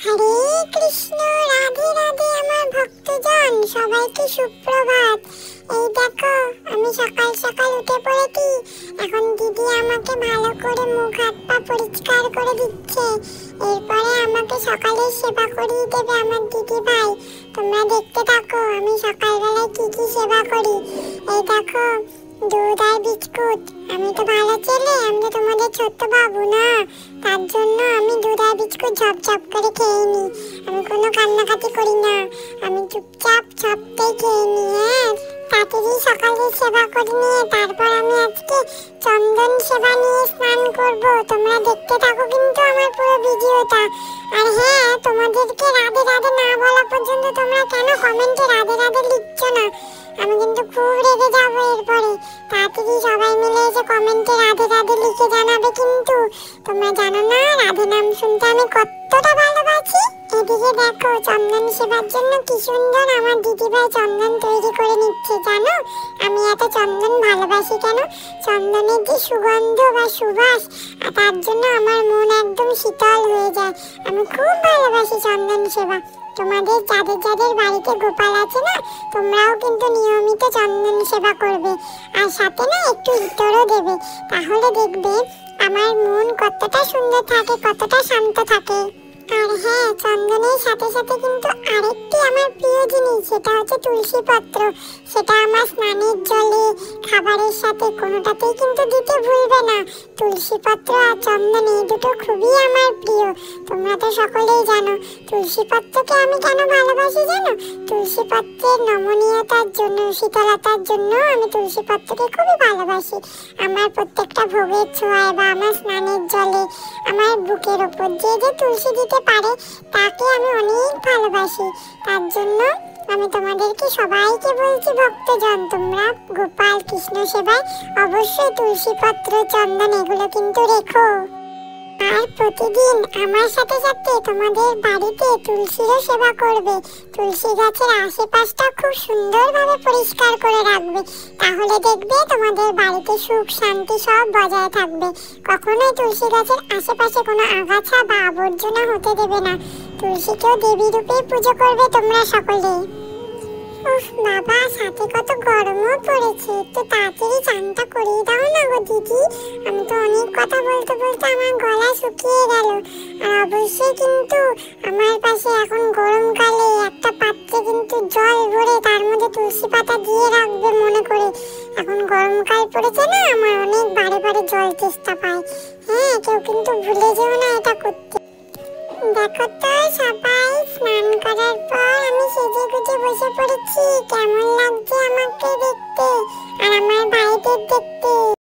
হরে কৃষ্ণ, রাধে রাধে আমার ভক্তজন, সবাইকে সুপ্রভাত। এই দেখো, আমি সকাল সকাল উঠে পড়েছি। এখন দিদি আমাকে ভালো করে মুখ হাত পা পরিষ্কার করে দিচ্ছে। এরপরে আমাকে সকালে সেবা করিয়ে দেবে আমার দিদি ভাই। তোমরা দেখতে থাকো আমি সকালবেলায় কি কি সেবা করি। এই দেখো, দুধ আর বিস্কুট। আমি তো ভালো ছেলে, আমি তো তোমাদের ছোট্ট বাবু না, তার জন্য আমি দুধ আর বিস্কুট ঝপঝপ করে খেয়ে নিই। আমি কোনো কান্নাকাটি করি না, আমি চুপচাপ সবটাই খেয়ে নিই। হ্যাঁ, তাড়াতাড়ি সকালে সেবা করে নিয়ে তারপর আমি আজকে চন্দন সেবা নিয়ে স্নান করব। তোমরা দেখতে থাকো কিন্তু আমার পুরো ভিডিওটা। আর হ্যাঁ, তোমাদেরকে রাধে রাধে না বলা পর্যন্ত তোমরা কেন কমেন্টে রাধে রাধে লিখছো না? আমি কিন্তু খুব রেগে যাবো এরপরে। তাড়াতাড়ি সবাই মিলে এসে কমেন্টে রাধে রাধে লিখে জানাবে কিন্তু। তোমরা জানো না রাধে নাম শুনতে আমি কতটা ভালোবাসি। এদিকে দেখো, চন্দন সেবার জন্য কি সুন্দর আমার দিদিভাই চন্দন তৈরি করে নিচ্ছে। জানো আমি এত চন্দন ভালোবাসি কেন? চন্দনের যে সুগন্ধ বা সুবাস, তার জন্য আমার মন একদম শীতল হয়ে যায়। আমি খুব ভালোবাসি চন্দন সেবা। তোমাদের যাদের যাদের বাড়িতে গোপাল আছে না, তোমরাও কিন্তু নিয়মিত চন্দন সেবা করবে, আর সাথে না একটু ইতরও দেবে। তাহলে দেখবে আমার মন কতটা সুন্দর থাকে, কতটা শান্ত থাকে। আর হ্যাঁ, চন্দনের সাথে সাথে কিন্তু আরেকটি আমার প্রিয় জিনিস, সেটা হচ্ছে তুলসী পত্র। সেটা আমার স্নানের জলে, খাবারের সাথে কোনোটাতেই কিন্তু দিতে ভুলবে না। তুলসী পত্র আর চন্দন এই দুটো খুবই আমার প্রিয়। তোমরা তো সকলেই জানো তুলসী পত্রকে আমি কেন ভালোবাসি। জানো, তুলসী পত্রের নমনীয়তার জন্য, শীতলতার জন্য আমি তুলসী পত্রকে খুবই ভালোবাসি। আমার প্রত্যেকটা ভোগের ছোঁয়ায় বা আমার স্নানের জলে আমার বুকের ওপর যে যে তুলসী দিতে পারে তাকে আমি অনেক ভালোবাসি। তার জন্য আমি তোমাদেরকে সবাইকে বলছি, ভক্তজন তোমরা গোপাল কৃষ্ণ সেবায় অবশ্যই তুলসী পত্র, চন্দন এগুলো কিন্তু রেখো। আর প্রতিদিন আমার সাথে সাথে তোমাদের বাড়িতে তুলসীরও সেবা করবে। তুলসী গাছের আশেপাশটা খুব সুন্দরভাবে পরিষ্কার করে রাখবে। তাহলে দেখবে তোমাদের বাড়িতে সুখ শান্তি সব বজায় থাকবে। কখনোই তুলসী গাছের আশেপাশে কোনো আগাছা বা আবর্জনা হতে দেবে না। তুলসীকেও দেবী রূপে পুজো করবে তোমরা সকলে। উফ বাবা, সাথে কত গরমও পড়েছে, একটু তাড়াতাড়ি চানটা করিয়ে দাও না গো দিদি। আমি তো অনেক কথা বলতে বলতে আমার গলা শুকিয়ে গেল। আর অবশ্যই কিন্তু আমার পাশে এখন গরমকালে একটা পাত্রে কিন্তু জল ভরে তার মধ্যে তুলসী পাতা দিয়ে রাখবে মনে করে। এখন গরমকাল পড়েছে না, আমার অনেক বারে বারে জল তেষ্টা পায়। হ্যাঁ, কেউ কিন্তু ভুলে যেও না এটা করতে। দেখো তো সবাই, স্নান করার পর আমি সেজে গুজে বসে পড়েছি। কেমন লাগছে আমাকে দেখতে?